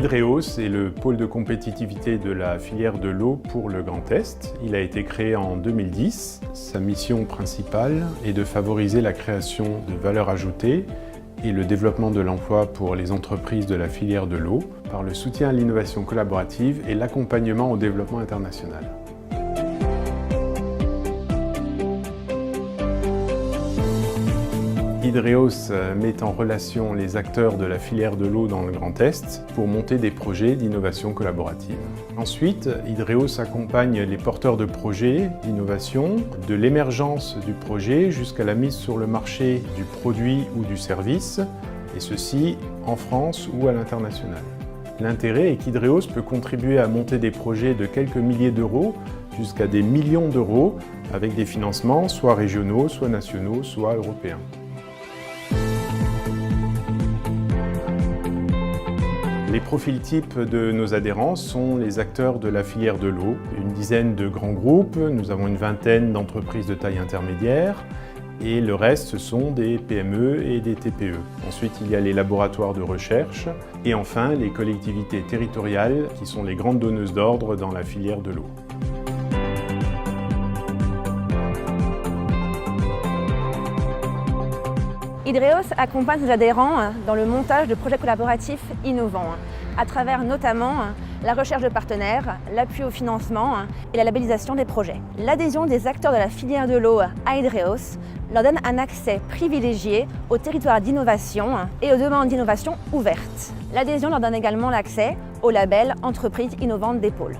Hydreos est le pôle de compétitivité de la filière de l'eau pour le Grand Est. Il a été créé en 2010. Sa mission principale est de favoriser la création de valeur ajoutée et le développement de l'emploi pour les entreprises de la filière de l'eau par le soutien à l'innovation collaborative et l'accompagnement au développement international. Hydreos met en relation les acteurs de la filière de l'eau dans le Grand Est pour monter des projets d'innovation collaborative. Ensuite, Hydreos accompagne les porteurs de projets d'innovation, de l'émergence du projet jusqu'à la mise sur le marché du produit ou du service, et ceci en France ou à l'international. L'intérêt est qu'Hydreos peut contribuer à monter des projets de quelques milliers d'euros jusqu'à des millions d'euros avec des financements soit régionaux, soit nationaux, soit européens. Les profils types de nos adhérents sont les acteurs de la filière de l'eau. Une dizaine de grands groupes, nous avons une vingtaine d'entreprises de taille intermédiaire et le reste ce sont des PME et des TPE. Ensuite il y a les laboratoires de recherche et enfin les collectivités territoriales qui sont les grandes donneuses d'ordre dans la filière de l'eau. Hydreos accompagne ses adhérents dans le montage de projets collaboratifs innovants, à travers notamment la recherche de partenaires, l'appui au financement et la labellisation des projets. L'adhésion des acteurs de la filière de l'eau à Hydreos leur donne un accès privilégié aux territoires d'innovation et aux demandes d'innovation ouvertes. L'adhésion leur donne également l'accès au label Entreprise innovante des pôles.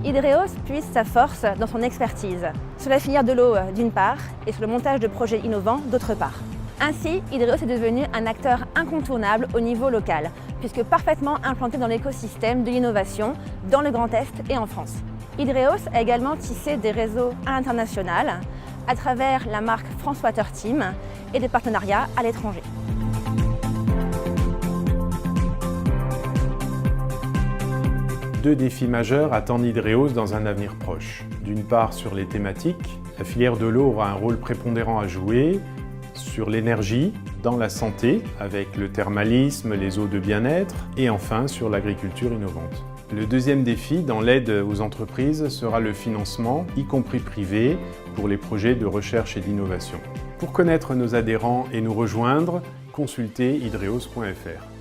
Hydreos puise sa force dans son expertise, sur la filière de l'eau d'une part et sur le montage de projets innovants d'autre part. Ainsi, Hydreos est devenu un acteur incontournable au niveau local, puisque parfaitement implanté dans l'écosystème de l'innovation dans le Grand Est et en France. Hydreos a également tissé des réseaux à l'international à travers la marque France Water Team et des partenariats à l'étranger. Deux défis majeurs attendent Hydreos dans un avenir proche. D'une part sur les thématiques, la filière de l'eau aura un rôle prépondérant à jouer sur l'énergie, dans la santé, avec le thermalisme, les eaux de bien-être, et enfin sur l'agriculture innovante. Le deuxième défi dans l'aide aux entreprises sera le financement, y compris privé, pour les projets de recherche et d'innovation. Pour connaître nos adhérents et nous rejoindre, consultez hydreos.fr.